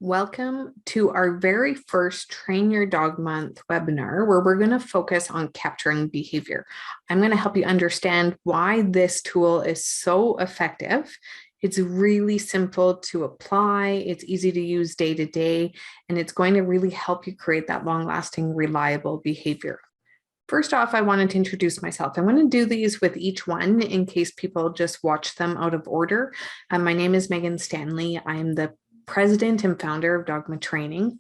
Welcome to our very first Train Your Dog Month webinar, where we're going to focus on capturing behavior. I'm going to help you understand why this tool is so effective. It's really simple to apply, it's easy to use day to day, and it's going to really help you create that long-lasting, reliable behavior. First off, I wanted to introduce myself. I'm going to do these with each one in case people just watch them out of order. My name is Stanley. I am the president and founder of Dogma Training.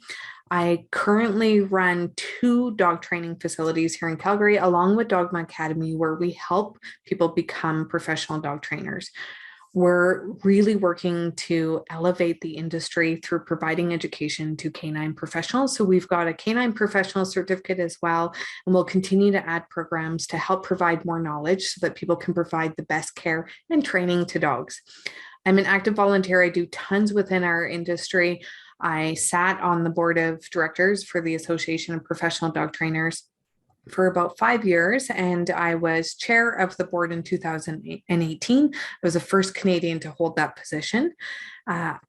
I currently run 2 dog training facilities here in Calgary, along with Dogma Academy, where we help people become professional dog trainers. We're really working to elevate the industry through providing education to canine professionals. So we've got a canine professional certificate as well, and we'll continue to add programs to help provide more knowledge so that people can provide the best care and training to dogs. I'm an active volunteer. I do tons within our industry. I sat on the board of directors for the Association of Professional Dog Trainers for about 5 years, and I was chair of the board in 2018. I was the first Canadian to hold that position.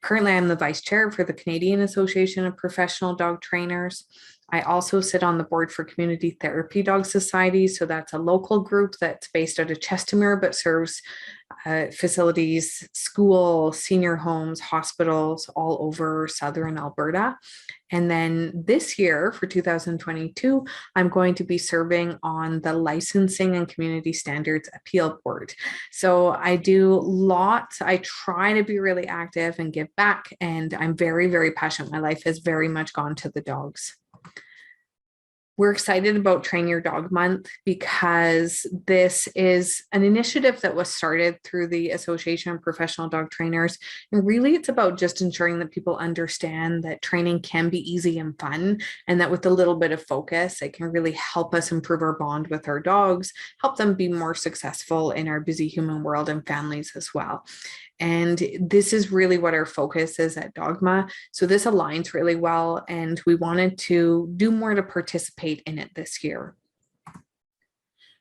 Currently, I'm the vice chair for the Canadian Association of Professional Dog Trainers. I also sit on the board for Community Therapy Dog Society. So that's a local group that's based out of Chestermere, but serves facilities, school, senior homes, hospitals all over Southern Alberta. And then this year for 2022, I'm going to be serving on the Licensing and Community Standards Appeal Board. So I do lots. I try to be really active and give back, and I'm very, very passionate. My life has very much gone to the dogs. We're excited about Train Your Dog Month because this is an initiative that was started through the Association of Professional Dog Trainers. And really, it's about just ensuring that people understand that training can be easy and fun, and that with a little bit of focus, it can really help us improve our bond with our dogs, help them be more successful in our busy human world and families as well. And this is really what our focus is at Dogma. So this aligns really well, and we wanted to do more to participate in it this year.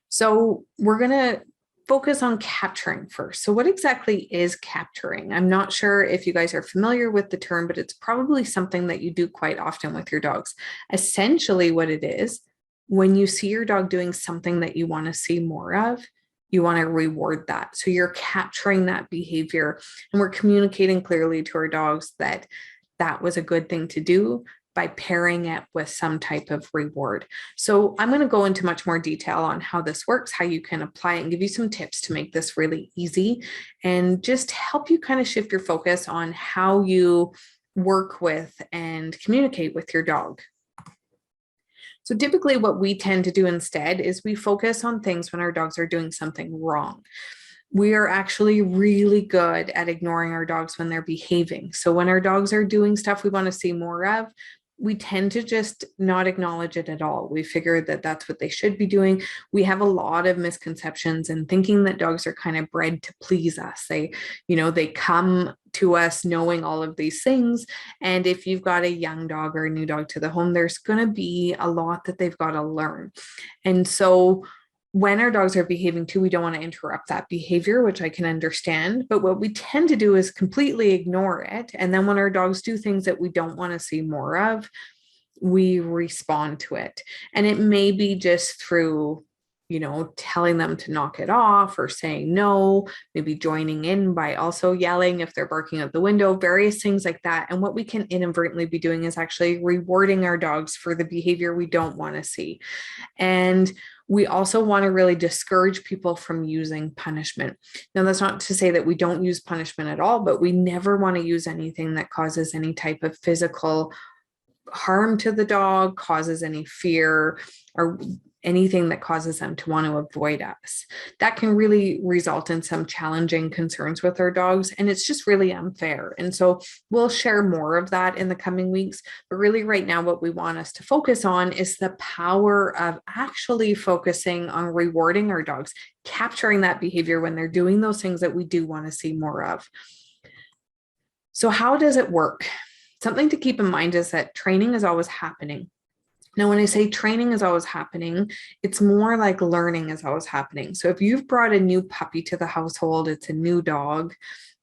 So we're going to focus on capturing first. So what exactly is capturing? I'm not sure if you guys are familiar with the term, but it's probably something that you do quite often with your dogs. Essentially what it is, when you see your dog doing something that you want to see more of, you want to reward that. So you're capturing that behavior, and we're communicating clearly to our dogs that that was a good thing to do by pairing it with some type of reward. So I'm going to go into much more detail on how this works, how you can apply it, and give you some tips to make this really easy and just help you kind of shift your focus on how you work with and communicate with your dog. So typically what we tend to do instead is we focus on things when our dogs are doing something wrong. We are actually really good at ignoring our dogs when they're behaving. So when our dogs are doing stuff we want to see more of, we tend to just not acknowledge it at all. We figure that that's what they should be doing. We have a lot of misconceptions and thinking that dogs are kind of bred to please us. They come to us knowing all of these things. And if you've got a young dog or a new dog to the home, there's going to be a lot that they've got to learn. And so when our dogs are behaving too, we don't want to interrupt that behavior, which I can understand. But what we tend to do is completely ignore it. And then when our dogs do things that we don't want to see more of, we respond to it. And it may be just through, telling them to knock it off or saying no, maybe joining in by also yelling if they're barking out the window, various things like that. And what we can inadvertently be doing is actually rewarding our dogs for the behavior we don't want to see. And we also want to really discourage people from using punishment. Now, that's not to say that we don't use punishment at all, but we never want to use anything that causes any type of physical harm to the dog, causes any fear, or anything that causes them to want to avoid us. That can really result in some challenging concerns with our dogs, and it's just really unfair. And so we'll share more of that in the coming weeks. But really right now, what we want us to focus on is the power of actually focusing on rewarding our dogs, capturing that behavior when they're doing those things that we do want to see more of. So how does it work? Something to keep in mind is that training is always happening. Now, when I say training is always happening, it's more like learning is always happening. So if you've brought a new puppy to the household, it's a new dog,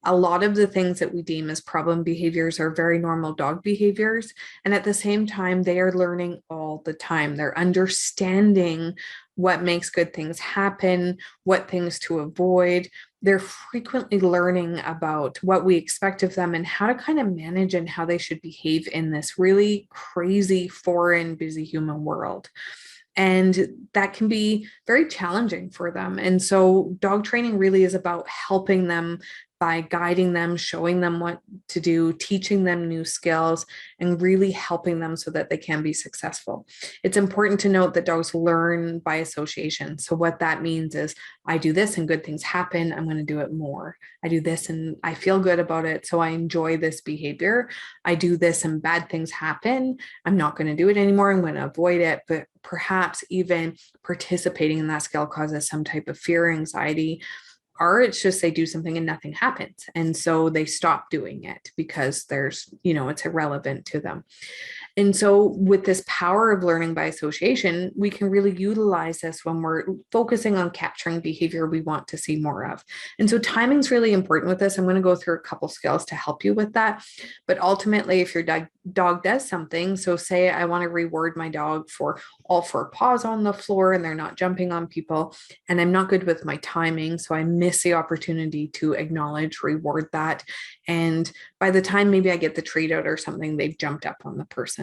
A lot of the things that we deem as problem behaviors are very normal dog behaviors. And at the same time, they are learning all the time. They're understanding what makes good things happen, what things to avoid. They're frequently learning about what we expect of them and how to kind of manage and how they should behave in this really crazy, foreign, busy human world. And that can be very challenging for them. And so dog training really is about helping them by guiding them, showing them what to do, teaching them new skills, and really helping them so that they can be successful. It's important to note that dogs learn by association. So what that means is I do this and good things happen, I'm going to do it more. I do this and I feel good about it, so I enjoy this behavior. I do this and bad things happen, I'm not going to do it anymore, I'm going to avoid it. But perhaps even participating in that skill causes some type of fear, anxiety, or it's just they do something and nothing happens. And so they stop doing it because there's, it's irrelevant to them. And so with this power of learning by association, we can really utilize this when we're focusing on capturing behavior we want to see more of. And so timing is really important with this. I'm going to go through a couple skills to help you with that. But ultimately, if your dog does something, so say I want to reward my dog for all four paws on the floor and they're not jumping on people, and I'm not good with my timing, so I miss the opportunity to acknowledge, reward that. And by the time maybe I get the treat out or something, they've jumped up on the person.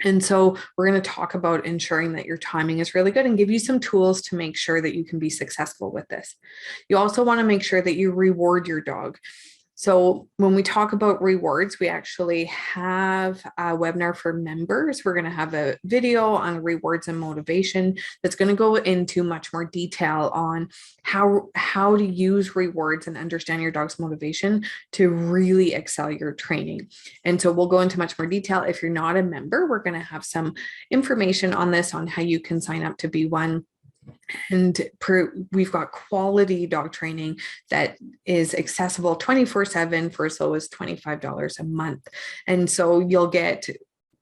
And so we're going to talk about ensuring that your timing is really good and give you some tools to make sure that you can be successful with this. You also want to make sure that you reward your dog. So when we talk about rewards, we actually have a webinar for members. We're going to have a video on rewards and motivation that's going to go into much more detail on how to use rewards and understand your dog's motivation to really excel your training. And so we'll go into much more detail. If you're not a member, we're going to have some information on this, on how you can sign up to be one. And we've got quality dog training that is accessible 24/7 for as low as $25 a month. And so you'll get,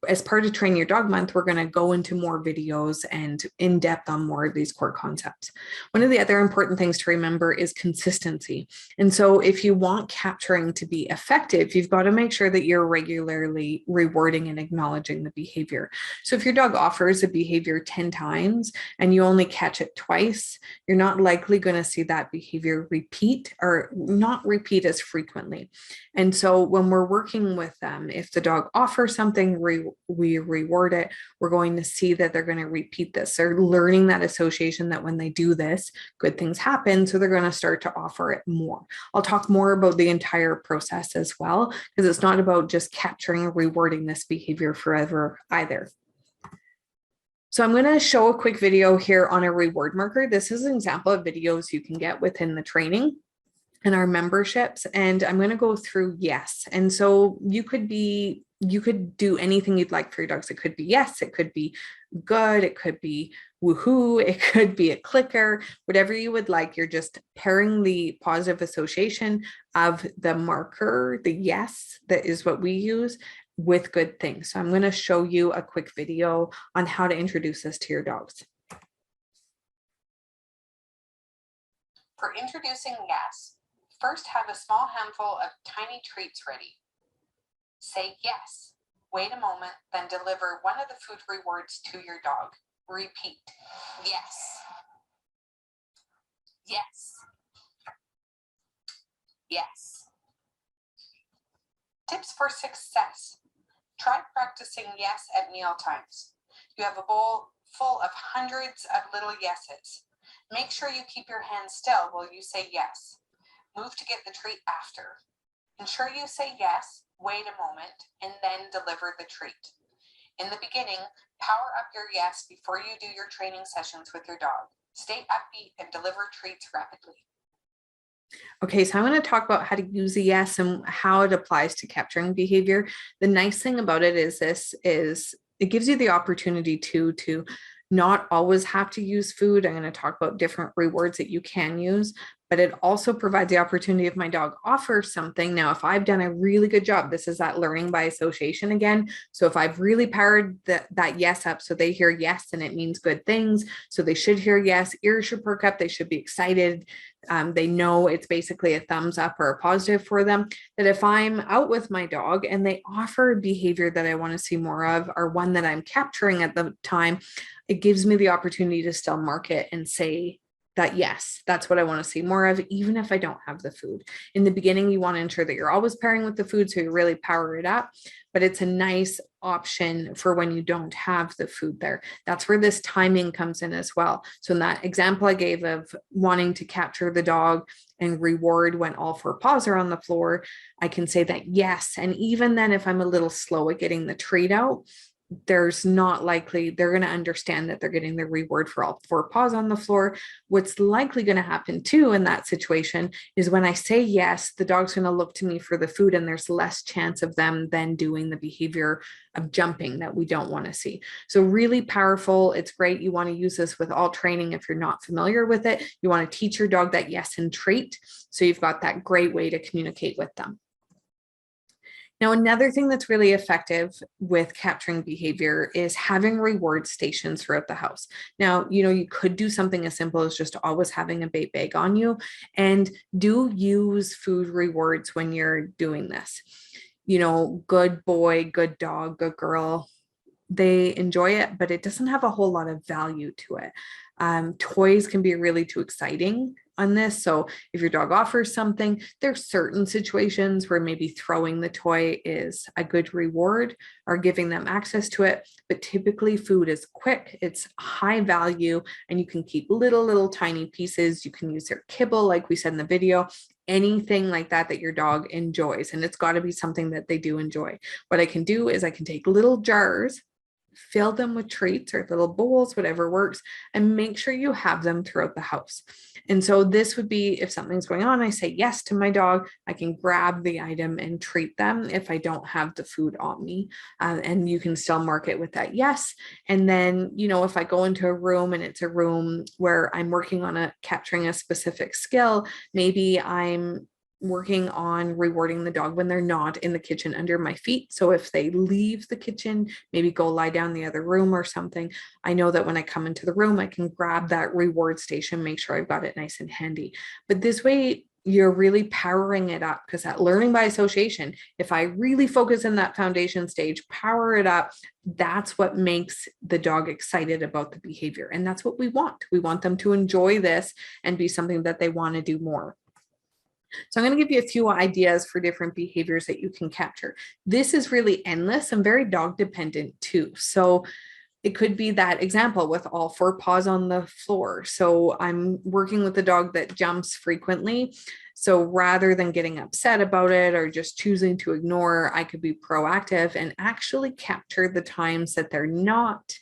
as part of Train Your Dog Month, we're going to go into more videos and in depth on more of these core concepts. One of the other important things to remember is consistency. And so if you want capturing to be effective, you've got to make sure that you're regularly rewarding and acknowledging the behavior. So if your dog offers a behavior 10 times and you only catch it twice, you're not likely going to see that behavior repeat, or not repeat as frequently. And so when we're working with them, if the dog offers something, we reward it, we're going to see that they're going to repeat this. They're learning that association that when they do this, good things happen. So they're going to start to offer it more. I'll talk more about the entire process as well, because it's not about just capturing and rewarding this behavior forever either. So I'm going to show a quick video here on a reward marker. This is an example of videos you can get within the training and our memberships. And I'm going to go through yes. And so you could do anything you'd like for your dogs. It could be yes, it could be good, it could be woohoo, it could be a clicker, whatever you would like. You're just pairing the positive association of the marker, the yes, that is what we use, with good things. So I'm going to show you a quick video on how to introduce this to your dogs. For introducing yes, first have a small handful of tiny treats ready. Say yes, wait a moment, then deliver one of the food rewards to your dog. Repeat, yes, yes, yes. Tips for success. Try practicing yes at meal times. You have a bowl full of hundreds of little yeses. Make sure you keep your hands still while you say yes. Move to get the treat after. Ensure you say yes, wait a moment, and then deliver the treat. In the beginning, power up your yes before you do your training sessions with your dog. Stay upbeat and deliver treats rapidly. Okay, so I'm going to talk about how to use the yes and how it applies to capturing behavior. The nice thing about it is it gives you the opportunity to not always have to use food. I'm going to talk about different rewards that you can use, but it also provides the opportunity if my dog offers something. Now, if I've done a really good job, this is that learning by association again. So if I've really powered that yes up, so they hear yes and it means good things. So they should hear yes, ears should perk up, they should be excited. They know it's basically a thumbs up or a positive for them. That if I'm out with my dog and they offer a behavior that I want to see more of, or one that I'm capturing at the time, it gives me the opportunity to still mark it and say that, yes, that's what I want to see more of, even if I don't have the food. In the beginning, you want to ensure that you're always pairing with the food, so you really power it up, but it's a nice option for when you don't have the food there. That's where this timing comes in as well. So in that example I gave of wanting to capture the dog and reward when all four paws are on the floor, I can say that yes. And even then, if I'm a little slow at getting the treat out, there's not likely they're going to understand that they're getting the reward for all four paws on the floor. What's likely going to happen too in that situation is when I say yes, the dog's going to look to me for the food, and there's less chance of them then doing the behavior of jumping that we don't want to see. So really powerful. It's great. You want to use this with all training. If you're not familiar with it, you want to teach your dog that yes and treat. So you've got that great way to communicate with them. Now, another thing that's really effective with capturing behavior is having reward stations throughout the house. Now, you could do something as simple as just always having a bait bag on you, and do use food rewards when you're doing this. Good boy, good dog, good girl. They enjoy it, but it doesn't have a whole lot of value to it. Toys can be really too exciting on this. So if your dog offers something, there's certain situations where maybe throwing the toy is a good reward or giving them access to it. But typically food is quick, it's high value, and you can keep little tiny pieces. You can use their kibble, like we said in the video, anything like that your dog enjoys. And it's got to be something that they do enjoy. What I can do is I can take little jars, fill them with treats or little bowls, whatever works, and make sure you have them throughout the house. And so this would be, if something's going on, I say yes to my dog, I can grab the item and treat them if I don't have the food on me. And you can still mark it with that yes. And then, if I go into a room and it's a room where I'm working on capturing a specific skill, maybe I'm working on rewarding the dog when they're not in the kitchen under my feet. So if they leave the kitchen, maybe go lie down in the other room or something, I know that when I come into the room, I can grab that reward station, make sure I've got it nice and handy. But this way, you're really powering it up, because that learning by association, if I really focus in that foundation stage, power it up, that's what makes the dog excited about the behavior. And that's what we want. We want them to enjoy this and be something that they want to do more. So I'm going to give you a few ideas for different behaviors that you can capture. This is really endless and very dog dependent too. So it could be that example with all four paws on the floor. So I'm working with a dog that jumps frequently. So rather than getting upset about it or just choosing to ignore, I could be proactive and actually capture the times that they're not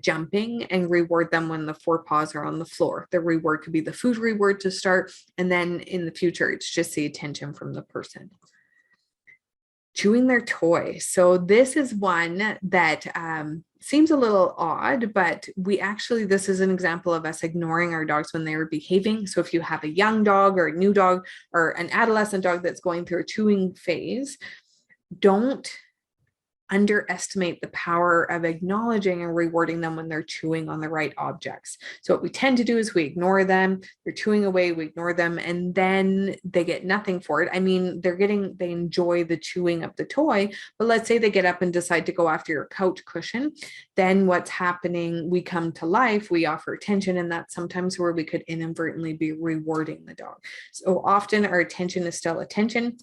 jumping, and reward them when the four paws are on the floor. The reward could be the food reward to start, and then in the future, it's just the attention from the person. Chewing their toy. So this is one that seems a little odd, but this is an example of us ignoring our dogs when they were behaving. So if you have a young dog or a new dog or an adolescent dog that's going through a chewing phase, don't underestimate the power of acknowledging and rewarding them when they're chewing on the right objects. So what we tend to do is we ignore them, they're chewing away, we ignore them, and then they get nothing for it. I mean, they enjoy the chewing of the toy, but let's say they get up and decide to go after your couch cushion. Then what's happening, we come to life, we offer attention, and that's sometimes where we could inadvertently be rewarding the dog. So often our attention is still attention.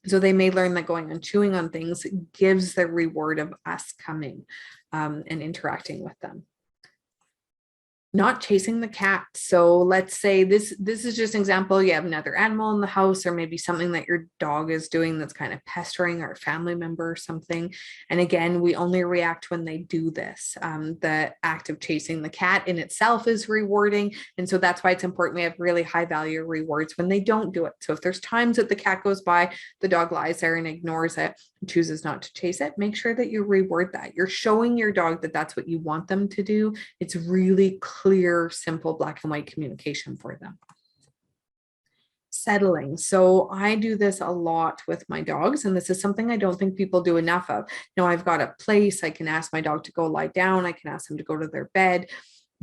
So they may learn that going on chewing on things gives the reward of us coming and interacting with them. Not chasing the cat. So let's say this is just an example. You have another animal in the house, or maybe something that your dog is doing that's kind of pestering our family member or something. And again, we only react when they do this. The act of chasing the cat in itself is rewarding. And so that's why it's important we have really high value rewards when they don't do it. So if there's times that the cat goes by, the dog lies there and ignores it, chooses not to chase it, make sure that you reward that. You're showing your dog that that's what you want them to do. It's really clear, simple, black and white communication for them. settling. So I do this a lot with my dogs, and this is something I don't think people do enough of. I've got a place, I can ask my dog to go lie down, I can ask them to go to their bed,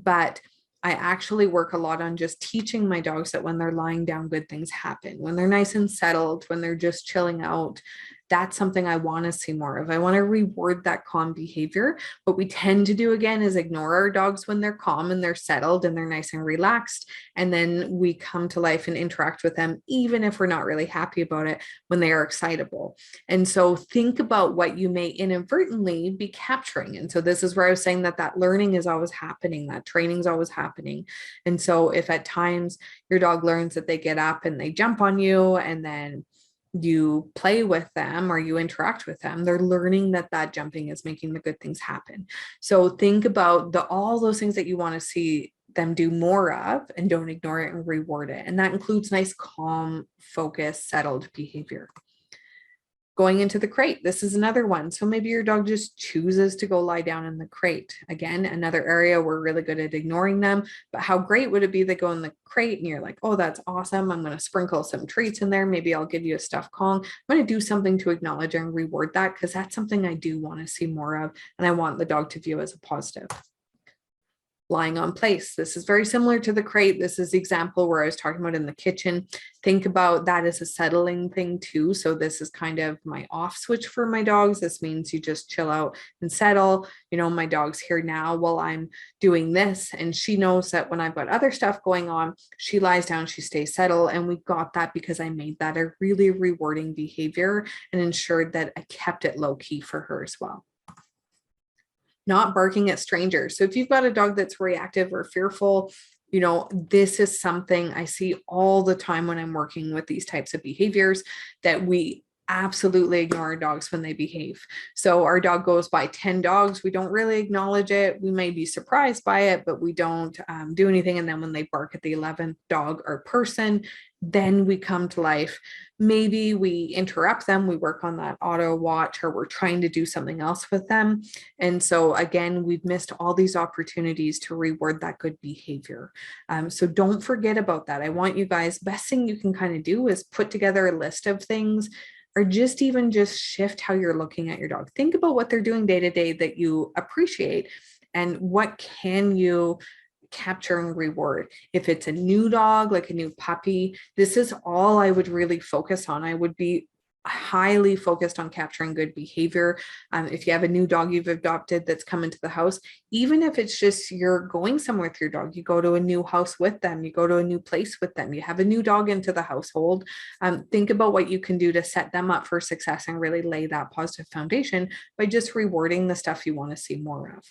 but I actually work a lot on just teaching my dogs that when they're lying down, good things happen. When they're nice and settled, when they're just chilling out, that's something I want to see more of. I want to reward that calm behavior. What we tend to do again is ignore our dogs when they're calm and they're settled and they're nice and relaxed. And then we come to life and interact with them, even if we're not really happy about it, when they are excitable. And so think about what you may inadvertently be capturing. And so this is where I was saying that learning is always happening, that training is always happening. And so if at times your dog learns that they get up and they jump on you, and then you play with them or you interact with them, they're learning that jumping is making the good things happen. So think about all those things that you want to see them do more of, and don't ignore it and reward it. And that includes nice, calm, focused, settled behavior. Going into the crate, this is another one. So maybe your dog just chooses to go lie down in the crate. Again, another area we're really good at ignoring them, but how great would it be they go in the crate and you're like, oh, that's awesome. I'm going to sprinkle some treats in there. Maybe I'll give you a stuffed Kong. I'm going to do something to acknowledge and reward that, because that's something I do want to see more of, and I want the dog to view as a positive. Lying on place. This is very similar to the crate. This is the example where I was talking about in the kitchen. Think about that as a settling thing too. So this is kind of my off switch for my dogs. This means you just chill out and settle. My dog's here now while I'm doing this, and she knows that when I've got other stuff going on, she lies down, she stays settled. And we got that because I made that a really rewarding behavior and ensured that I kept it low key for her as well. Not barking at strangers. So if you've got a dog that's reactive or fearful, this is something I see all the time when I'm working with these types of behaviors, that we absolutely ignore our dogs when they behave. So our dog goes by 10 dogs. We don't really acknowledge it. We may be surprised by it, but we don't do anything. And then when they bark at the 11th dog or person, then we come to life. Maybe we interrupt them. We work on that auto watch, or we're trying to do something else with them. And so again, we've missed all these opportunities to reward that good behavior. So don't forget about that. I want you guys, best thing you can kind of do is put together a list of things, or just shift how you're looking at your dog. Think about what they're doing day to day that you appreciate, and what can you capture and reward. If it's a new dog, like a new puppy, this is all I would really focus on. I would be highly focused on capturing good behavior. If you have a new dog you've adopted that's come into the house, even if it's just you're going somewhere with your dog, you go to a new house with them, you go to a new place with them, you have a new dog into the household, think about what you can do to set them up for success and really lay that positive foundation by just rewarding the stuff you want to see more of.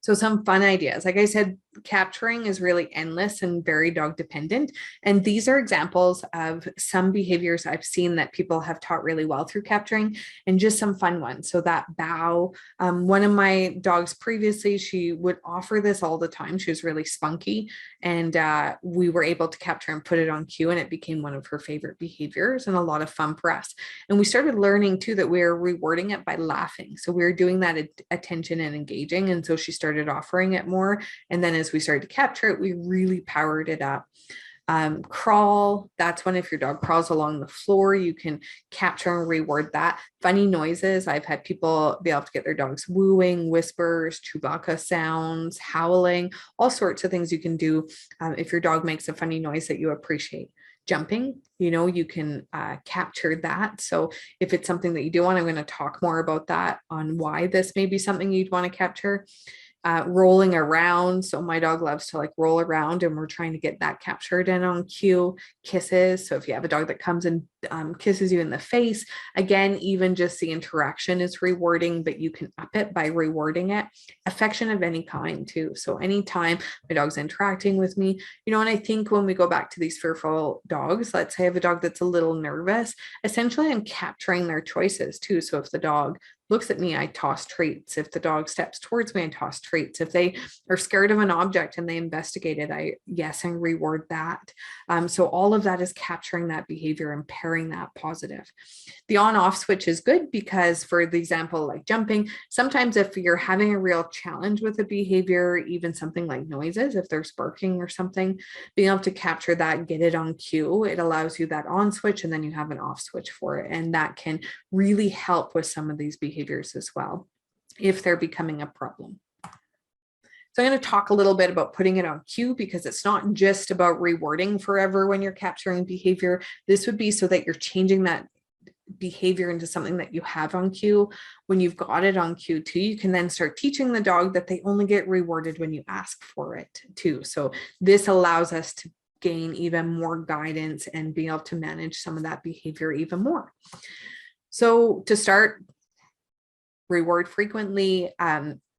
So some fun ideas. Like I said, capturing is really endless and very dog dependent. And these are examples of some behaviors I've seen that people have taught really well through capturing, and just some fun ones. So that bow, one of my dogs previously, she would offer this all the time. She was really spunky, and we were able to capture and put it on cue, and it became one of her favorite behaviors and a lot of fun for us. And we started learning too that we were rewarding it by laughing. So we were doing that attention and engaging. And so she started offering it more. And then as we started to capture it, we really powered it up. Crawl, that's when if your dog crawls along the floor, you can capture and reward that. Funny noises, I've had people be able to get their dogs wooing, whispers, Chewbacca sounds, howling, all sorts of things you can do if your dog makes a funny noise that you appreciate. Jumping, you can capture that. So if it's something that you do want, I'm going to talk more about that on why this may be something you'd want to capture. Rolling around. So my dog loves to roll around, and we're trying to get that captured in on cue. Kisses. So if you have a dog that comes and kisses you in the face, again, even just the interaction is rewarding, but you can up it by rewarding it. Affection of any kind too. So anytime my dog's interacting with me, and I think when we go back to these fearful dogs, let's say I have a dog that's a little nervous, essentially I'm capturing their choices too. So if the dog looks at me, I toss treats. If the dog steps towards me, I toss treats. If they are scared of an object and they investigate it, I reward that. So all of that is capturing that behavior and pairing that positive. The on-off switch is good because, for the example, like jumping, sometimes if you're having a real challenge with a behavior, even something like noises, if there's barking or something, being able to capture that, get it on cue, it allows you that on switch, and then you have an off switch for it. And that can really help with some of these behaviors as well, if they're becoming a problem. So I'm going to talk a little bit about putting it on cue, because it's not just about rewarding forever when you're capturing behavior. This would be so that you're changing that behavior into something that you have on cue. When you've got it on cue too, you can then start teaching the dog that they only get rewarded when you ask for it too. So this allows us to gain even more guidance and be able to manage some of that behavior even more. So to start, reward frequently.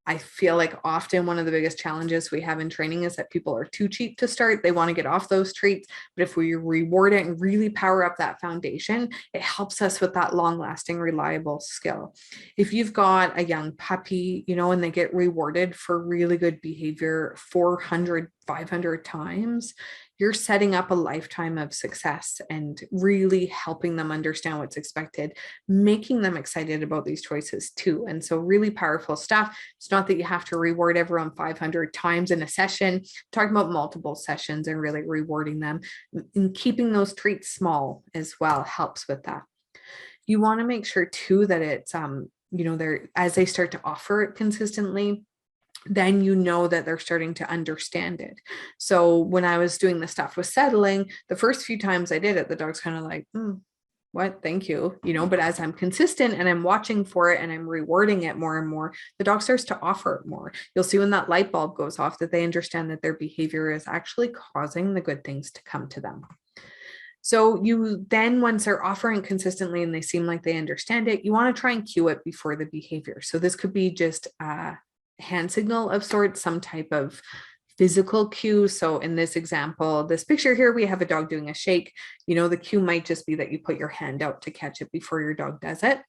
I feel like often one of the biggest challenges we have in training is that people are too cheap to start. They want to get off those treats, but if we reward it and really power up that foundation, it helps us with that long-lasting, reliable skill. If you've got a young puppy, and they get rewarded for really good behavior 400, 500 times, you're setting up a lifetime of success and really helping them understand what's expected, making them excited about these choices too. And so really powerful stuff. It's not that you have to reward everyone 500 times in a session. I'm talking about multiple sessions and really rewarding them, and keeping those treats small as well helps with that. You want to make sure too that it's, they're, as they start to offer it consistently, then that they're starting to understand it. So when I was doing the stuff with settling, the first few times I did it, the dog's kind of like, what, thank you, but as I'm consistent and I'm watching for it and I'm rewarding it more and more, the dog starts to offer it more. You'll see when that light bulb goes off that they understand that their behavior is actually causing the good things to come to them. So you then, once they're offering consistently and they seem like they understand it, you want to try and cue it before the behavior. So this could be just hand signal of sorts, some type of physical cue. So in this example, this picture here, we have a dog doing a shake. The cue might just be that you put your hand out to catch it before your dog does it.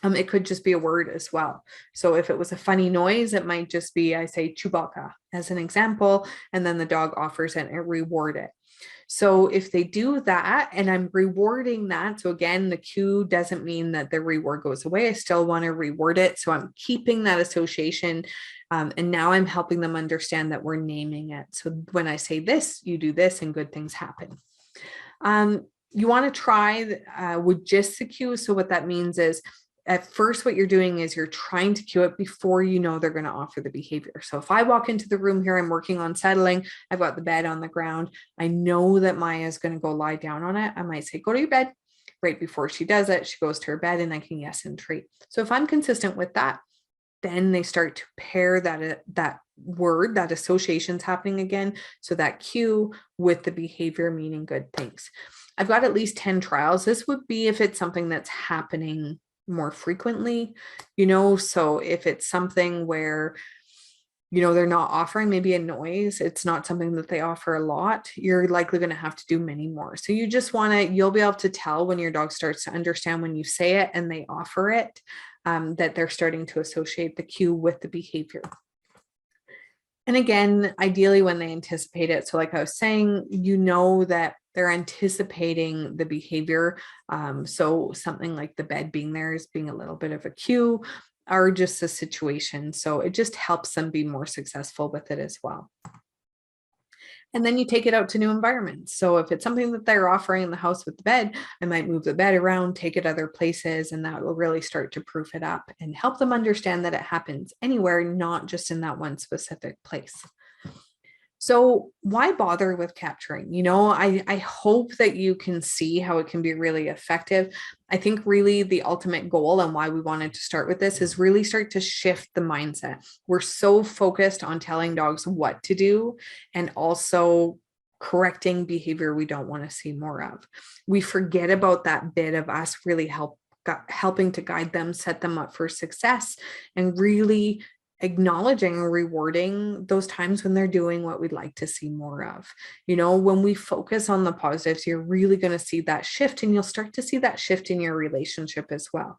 It could just be a word as well. So if it was a funny noise, it might just be, I say Chewbacca as an example, and then the dog offers it and reward it. So if they do that and I'm rewarding that, so again, the cue doesn't mean that the reward goes away. I still want to reward it. So I'm keeping that association. And now I'm helping them understand that we're naming it. So when I say this, you do this and good things happen. You want to try with just the cue. So what that means is, at first, what you're doing is you're trying to cue it before they're going to offer the behavior. So if I walk into the room here, I'm working on settling, I've got the bed on the ground, I know that Maya is going to go lie down on it. I might say, go to your bed. Right before she does it, she goes to her bed and I can yes and treat. So if I'm consistent with that, then they start to pair that word, that association's happening again. So that cue with the behavior meaning good things. I've got at least 10 trials. This would be if it's something that's happening more frequently, so if it's something where, they're not offering maybe a noise, it's not something that they offer a lot, you're likely going to have to do many more. So you just you'll be able to tell when your dog starts to understand when you say it and they offer it, that they're starting to associate the cue with the behavior. And again, ideally when they anticipate it. So like I was saying, that they're anticipating the behavior. So something like the bed being there is being a little bit of a cue or just a situation. So it just helps them be more successful with it as well. And then you take it out to new environments. So if it's something that they're offering in the house with the bed, I might move the bed around, take it other places, and that will really start to proof it up and help them understand that it happens anywhere, not just in that one specific place. So why bother with capturing? I hope that you can see how it can be really effective. I think really the ultimate goal and why we wanted to start with this is really start to shift the mindset. We're so focused on telling dogs what to do and also correcting behavior we don't want to see more of. We forget about that bit of us really helping to guide them, set them up for success, and really acknowledging and rewarding those times when they're doing what we'd like to see more of. When we focus on the positives, you're really going to see that shift, and you'll start to see that shift in your relationship as well.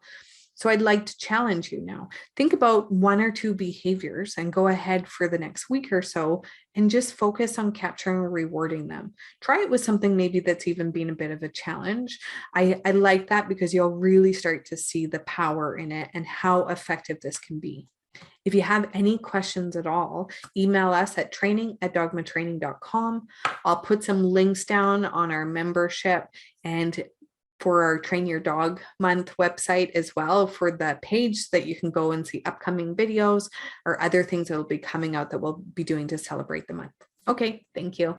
So I'd like to challenge you now. Think about 1 or 2 behaviors and go ahead for the next week or so and just focus on capturing or rewarding them. Try it with something maybe that's even been a bit of a challenge. I like that because you'll really start to see the power in it and how effective this can be. If you have any questions at all, email us at training@dogmatraining.com. I'll put some links down on our membership and for our Train Your Dog Month website as well, for the page that you can go and see upcoming videos or other things that will be coming out that we'll be doing to celebrate the month. Okay, thank you.